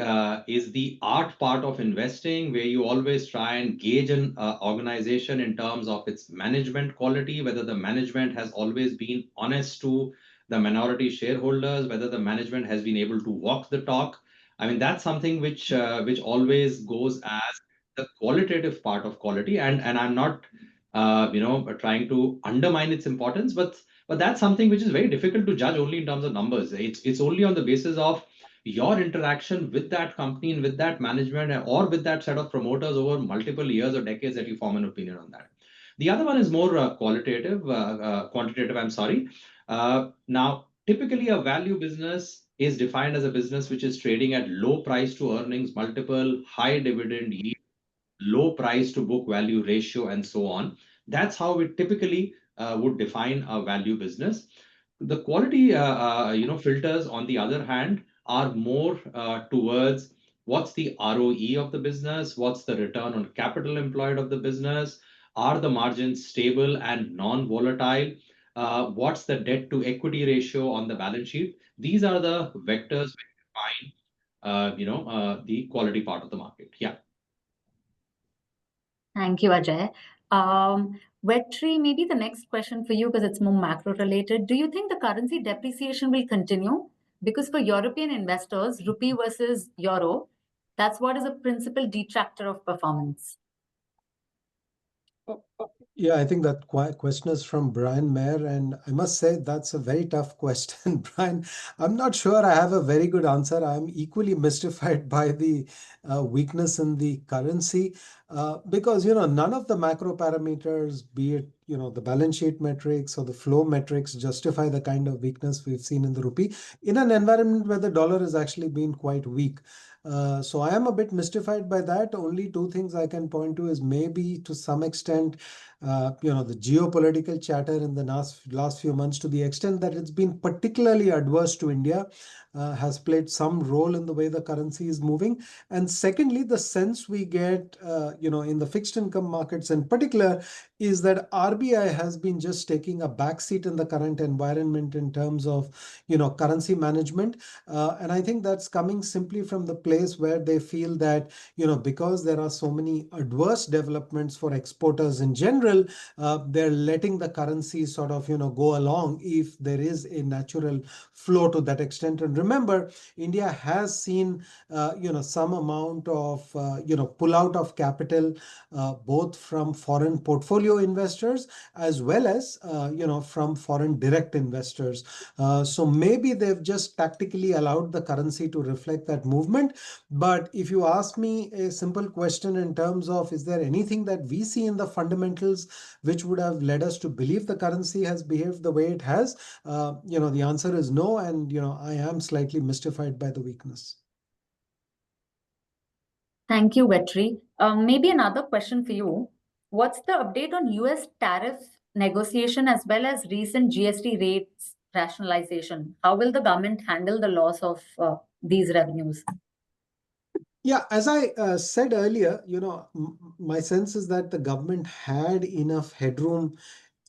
is the art part of investing, where you always try and gauge an organization in terms of its management quality, whether the management has always been honest to the minority shareholders, whether the management has been able to walk the talk. I mean, that's something which always goes as the qualitative part of quality. And I'm not trying to undermine its importance, but that's something which is very difficult to judge only in terms of numbers. It's only on the basis of your interaction with that company and with that management or with that set of promoters over multiple years or decades that you form an opinion on that. The other one is more quantitative, I'm sorry. Now, typically a value business is defined as a business which is trading at low price to earnings multiple, high dividend yield, low price to book value ratio, and so on. That's how we typically would define a value business. The quality filters, on the other hand, are more towards what's the ROE of the business, what's the return on capital employed of the business, are the margins stable and non-volatile, what's the debt to equity ratio on the balance sheet. These are the vectors which define the quality part of the market. Yeah. Thank you, Ajay. Vetri, maybe the next question for you, because it's more macro related. Do you think the currency depreciation will continue? Because for European investors, rupee versus euro, that's what is a principal detractor of performance. Yeah, I think that question is from Brian Mayer, and I must say that's a very tough question, Brian. I'm not sure I have a very good answer. I'm equally mystified by the weakness in the currency because none of the macro parameters, be it the balance sheet metrics or the flow metrics, justify the kind of weakness we've seen in the rupee in an environment where the dollar has actually been quite weak. So I am a bit mystified by that. Only two things I can point to is maybe to some extent, the geopolitical chatter in the last few months, to the extent that it's been particularly adverse to India, has played some role in the way the currency is moving. And secondly, the sense we get, in the fixed income markets in particular, is that RBI has been just taking a backseat in the current environment in terms of, currency management. And I think that's coming simply from the place where they feel that, because there are so many adverse developments for exporters in general, they're letting the currency sort of, go along if there is a natural flow to that extent. And remember, India has seen, some amount of, pull out of capital, both from foreign portfolio investors as well as, from foreign direct investors. So maybe they've just tactically allowed the currency to reflect that movement. But if you ask me a simple question in terms of, is there anything that we see in the fundamentals which would have led us to believe the currency has behaved the way it has? The answer is no. And, I am slightly mystified by the weakness. Thank you, Vetri. Maybe another question for you. What's the update on US tariff negotiation as well as recent GST rates rationalization? How will the government handle the loss of these revenues? Yeah, as I said earlier, my sense is that the government had enough headroom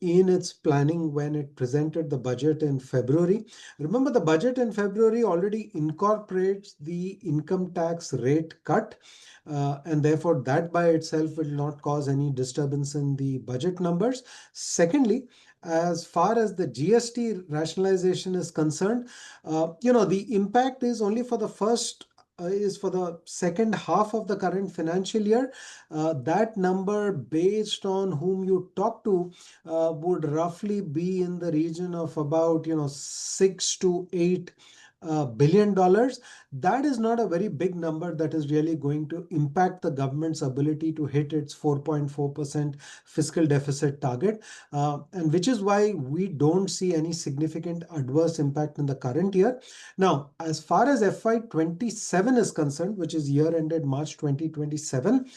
in its planning when it presented the budget in February. Remember, the budget in February already incorporates the income tax rate cut, and therefore that by itself will not cause any disturbance in the budget numbers. Secondly, as far as the GST rationalization is concerned, the impact is only for the first is for the second half of the current financial year. That number, based on whom you talk to, would roughly be in the region of about 6 to 8 billion dollars. That is not a very big number that is really going to impact the government's ability to hit its 4.4% fiscal deficit target, and which is why we don't see any significant adverse impact in the current year. Now, as far as FY27 is concerned, which is year ended March 2027,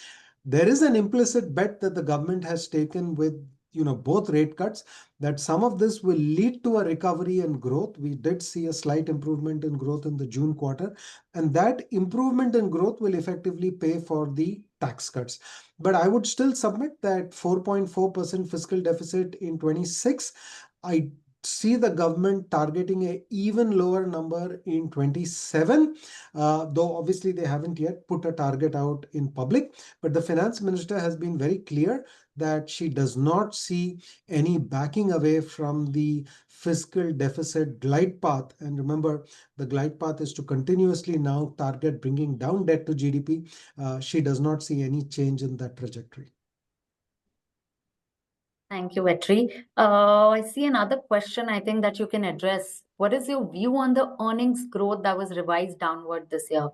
there is an implicit bet that the government has taken with both rate cuts, that some of this will lead to a recovery and growth. We did see a slight improvement in growth in the June quarter, and that improvement in growth will effectively pay for the tax cuts. But I would still submit that 4.4% fiscal deficit in 26, I see the government targeting a even lower number in 27, though obviously they haven't yet put a target out in public. But the finance minister has been very clear that she does not see any backing away from the fiscal deficit glide path. And remember, the glide path is to continuously now target bringing down debt to GDP. She does not see any change in that trajectory. Thank you, Vetri. I see another question I think that you can address. What is your view on the earnings growth that was revised downward this year?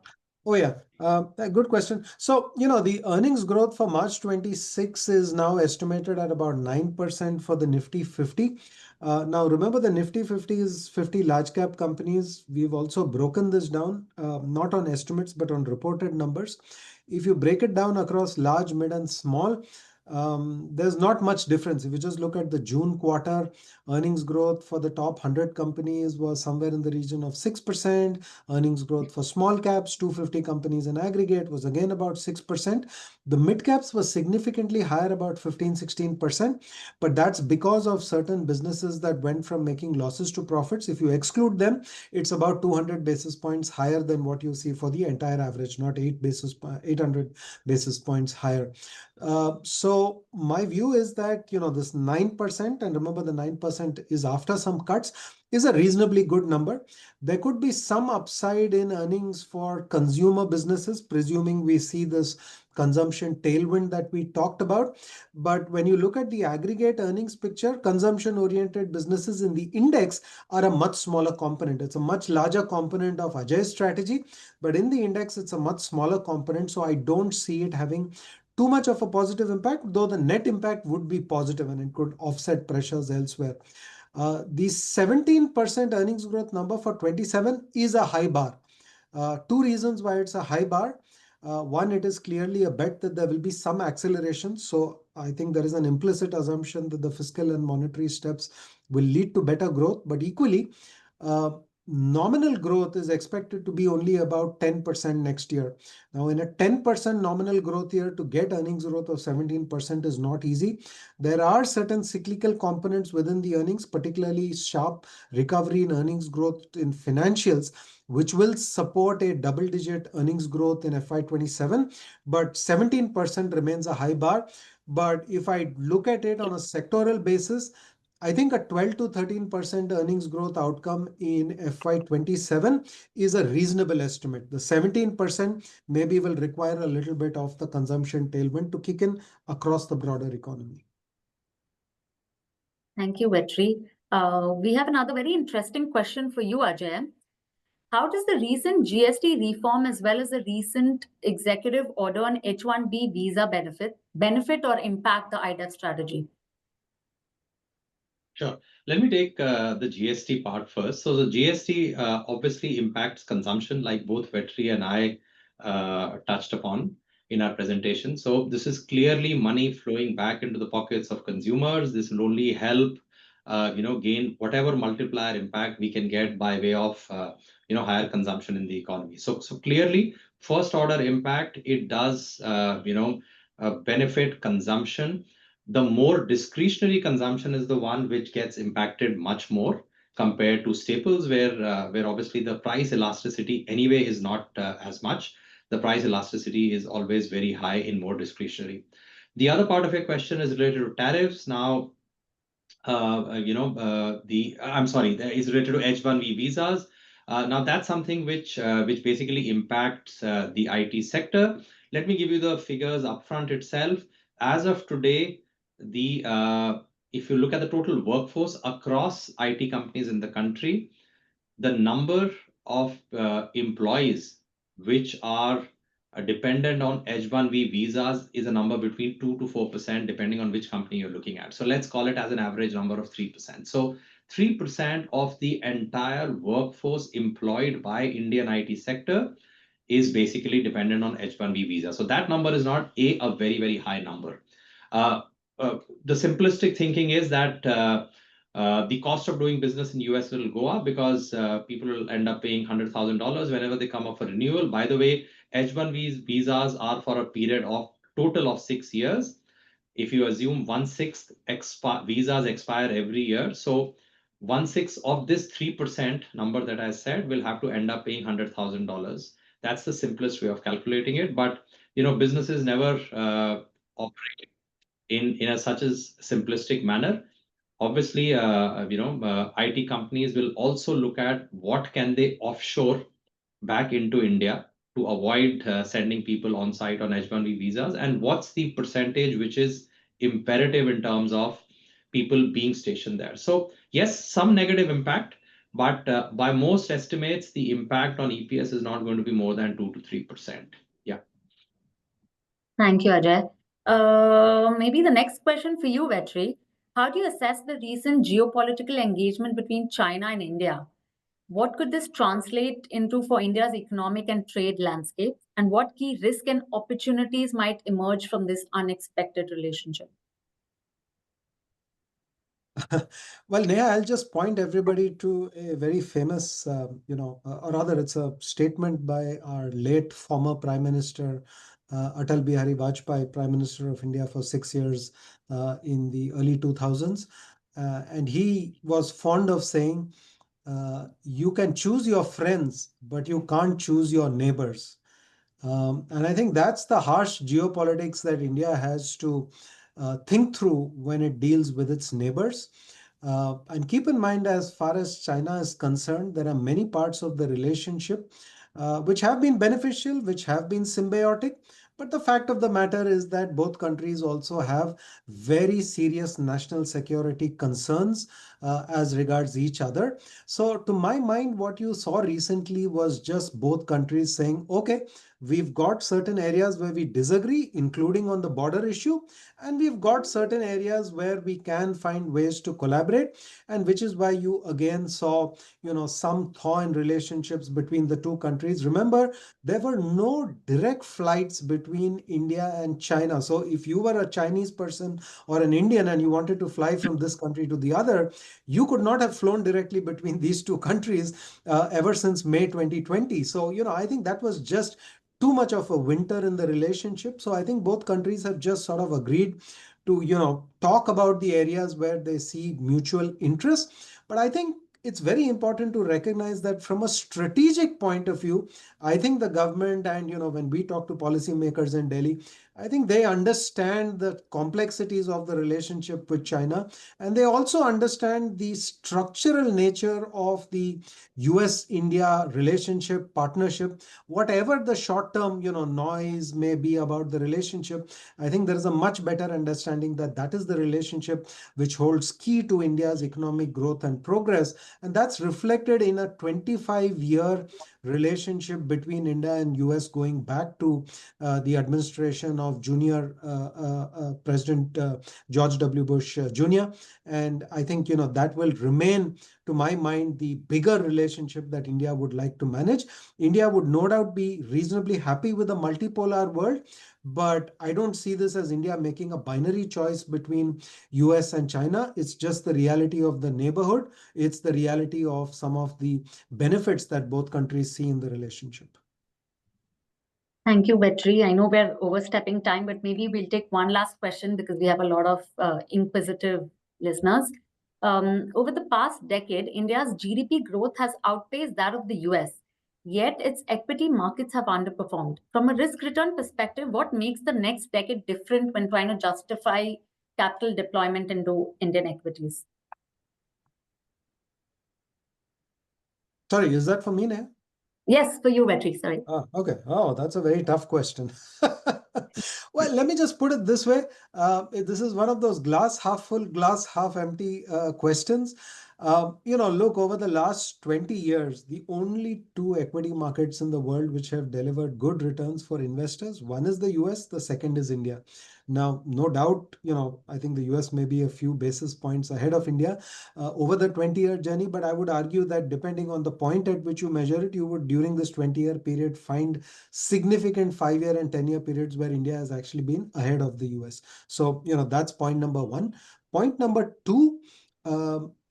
Oh, yeah. A good question. So, the earnings growth for March 26 is now estimated at about 9% for the Nifty 50. Now, remember, the Nifty 50 is 50 large cap companies. We've also broken this down, not on estimates, but on reported numbers. If you break it down across large, mid, and small, there's not much difference. If you just look at the June quarter, earnings growth for the top 100 companies was somewhere in the region of 6%. Earnings growth for small caps, 250 companies in aggregate, was again about 6%. The mid caps was significantly higher, about 15-16%. But that's because of certain businesses that went from making losses to profits. If you exclude them, it's about 200 basis points higher than what you see for the entire average, not 800 basis points higher. So my view is that, this 9%, and remember the 9% is after some cuts, is a reasonably good number. There could be some upside in earnings for consumer businesses, presuming we see this consumption tailwind that we talked about. But when you look at the aggregate earnings picture, consumption-oriented businesses in the index are a much smaller component. It's a much larger component of Ajay's strategy, but in the index, it's a much smaller component. So I don't see it having too much of a positive impact, though the net impact would be positive and it could offset pressures elsewhere. The 17% earnings growth number for 27 is a high bar. Two reasons why it's a high bar. One, it is clearly a bet that there will be some acceleration. So I think there is an implicit assumption that the fiscal and monetary steps will lead to better growth. But equally, nominal growth is expected to be only about 10% next year. Now, in a 10% nominal growth year, to get earnings growth of 17% is not easy. There are certain cyclical components within the earnings, particularly sharp recovery in earnings growth in financials, which will support a double-digit earnings growth in FY27. But 17% remains a high bar. But if I look at it on a sectoral basis, I think a 12 to 13% earnings growth outcome in FY27 is a reasonable estimate. The 17% maybe will require a little bit of the consumption tailwind to kick in across the broader economy. Thank you, Vetri. We have another very interesting question for you, Ajay. How does the recent GST reform as well as the recent executive order on H-1B visa benefit or impact the IDEF strategy? Sure. Let me take the GST part first. So the GST obviously impacts consumption, like both Vetri and I touched upon in our presentation. So this is clearly money flowing back into the pockets of consumers. This will only help, gain whatever multiplier impact we can get by way of, higher consumption in the economy. So clearly, first order impact, it does, benefit consumption. The more discretionary consumption is the one which gets impacted much more compared to staples, where obviously the price elasticity anyway is not as much. The price elasticity is always very high in more discretionary. The other part of your question is related to tariffs. Now, is related to H-1B visas. Now that's something which basically impacts the IT sector. Let me give you the figures upfront itself. As of today, if you look at the total workforce across IT companies in the country, the number of employees which are dependent on H-1B visas is a number between 2 to 4%, depending on which company you're looking at. So let's call it as an average number of 3%. So 3% of the entire workforce employed by Indian IT sector is basically dependent on H-1B visa. So that number is not a very, very high number. The simplistic thinking is that the cost of doing business in US will go up because people will end up paying $100,000 whenever they come up for renewal. By the way, H-1B visas are for a period of total of 6 years. If you assume 1/6 visas expire every year, so 1/6 of this 3% number that I said will have to end up paying $100,000. That's the simplest way of calculating it. But businesses never operate in such a simplistic manner. Obviously, IT companies will also look at what can they offshore back into India to avoid sending people on site on H-1B visas, and what's the percentage which is imperative in terms of people being stationed there. So yes, some negative impact, But by most estimates, the impact on EPS is not going to be more than 2 to 3%. Yeah. Thank you, Ajay. Maybe the next question for you, Vetri. How do you assess the recent geopolitical engagement between China and India? What could this translate into for India's economic and trade landscape? And what key risks and opportunities might emerge from this unexpected relationship? Well, Neha, I'll just point everybody to a very famous, or rather, it's a statement by our late former Prime Minister, Atal Bihari Vajpayee, Prime Minister of India for 6 years in the early 2000s. And he was fond of saying, you can choose your friends, but you can't choose your neighbors. And I think that's the harsh geopolitics that India has to think through when it deals with its neighbors. And keep in mind, as far as China is concerned, there are many parts of the relationship which have been beneficial, which have been symbiotic. But the fact of the matter is that both countries also have very serious national security concerns as regards each other. So, to my mind, what you saw recently was just both countries saying, okay, we've got certain areas where we disagree, including on the border issue, and we've got certain areas where we can find ways to collaborate, and which is why you again saw, some thaw in relationships between the two countries. Remember, there were no direct flights between India and China. So if you were a Chinese person or an Indian and you wanted to fly from this country to the other, you could not have flown directly between these two countries ever since May 2020. So, I think that was just too much of a winter in the relationship. So I think both countries have just sort of agreed to, talk about the areas where they see mutual interest. But I think it's very important to recognize that from a strategic point of view, I think the government and, when we talk to policymakers in Delhi, I think they understand the complexities of the relationship with China, and they also understand the structural nature of the US-India relationship, partnership. Whatever the short-term, noise may be about the relationship, I think there is a much better understanding that that is the relationship which holds key to India's economic growth and progress. And that's reflected in a 25-year relationship between India and US going back to the administration of junior President George W. Bush Jr. And I think, that will remain, to my mind, the bigger relationship that India would like to manage. India would no doubt be reasonably happy with a multipolar world, but I don't see this as India making a binary choice between US and China. It's just the reality of the neighborhood. It's the reality of some of the benefits that both countries see in the relationship. Thank you, Vetri. I know we're overstepping time, but maybe we'll take one last question because we have a lot of inquisitive listeners. Over the past decade, India's GDP growth has outpaced that of the US, yet its equity markets have underperformed. From a risk return perspective, what makes the next decade different when trying to justify capital deployment into Indian equities? Sorry, is that for me now? Yes, for you, Vetri. Sorry. Okay. Oh, that's a very tough question. Well, let me just put it this way. This is one of those glass half full, glass half empty questions. Look, over the last 20 years, the only two equity markets in the world which have delivered good returns for investors, one is the US, the second is India. Now, no doubt, I think the US may be a few basis points ahead of India over the 20-year journey, but I would argue that depending on the point at which you measure it, you would, during this 20-year period, find significant 5-year and 10-year periods where India has actually been ahead of the US. So, that's point number one. Point number two,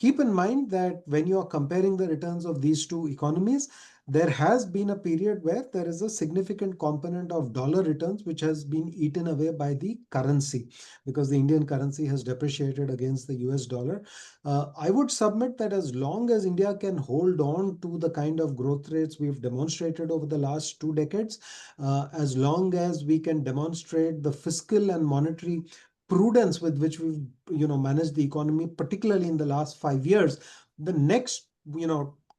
keep in mind that when you are comparing the returns of these two economies, there has been a period where there is a significant component of dollar returns which has been eaten away by the currency, because the Indian currency has depreciated against the US dollar. I would submit that as long as India can hold on to the kind of growth rates we've demonstrated over the last 2 decades, as long as we can demonstrate the fiscal and monetary prudence with which we've managed the economy, particularly in the last 5 years, the next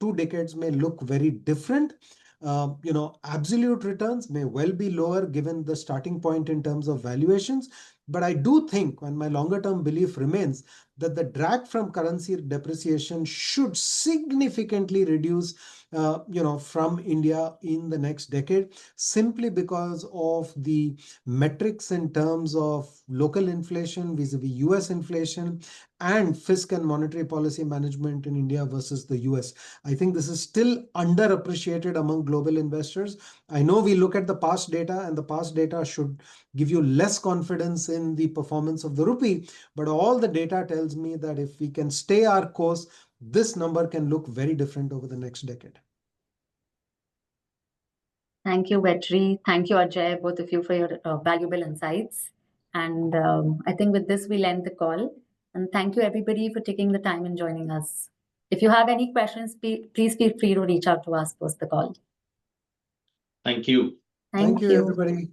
2 decades may look very different. Absolute returns may well be lower given the starting point in terms of valuations, But I do think, and my longer term belief remains, that the drag from currency depreciation should significantly reduce from India in the next decade, simply because of the metrics in terms of local inflation vis-a-vis US inflation and fiscal and monetary policy management in India versus the US. I think this is still underappreciated among global investors. I know we look at the past data, and the past data should give you less confidence in the performance of the rupee, but all the data tells me that if we can stay our course, this number can look very different over the next decade. Thank you, Vetri. Thank you, Ajay, both of you, for your valuable insights. And I think with this, we'll end the call. And thank you, everybody, for taking the time and joining us. If you have any questions, please feel free to reach out to us post the call. Thank you. Thank you, everybody.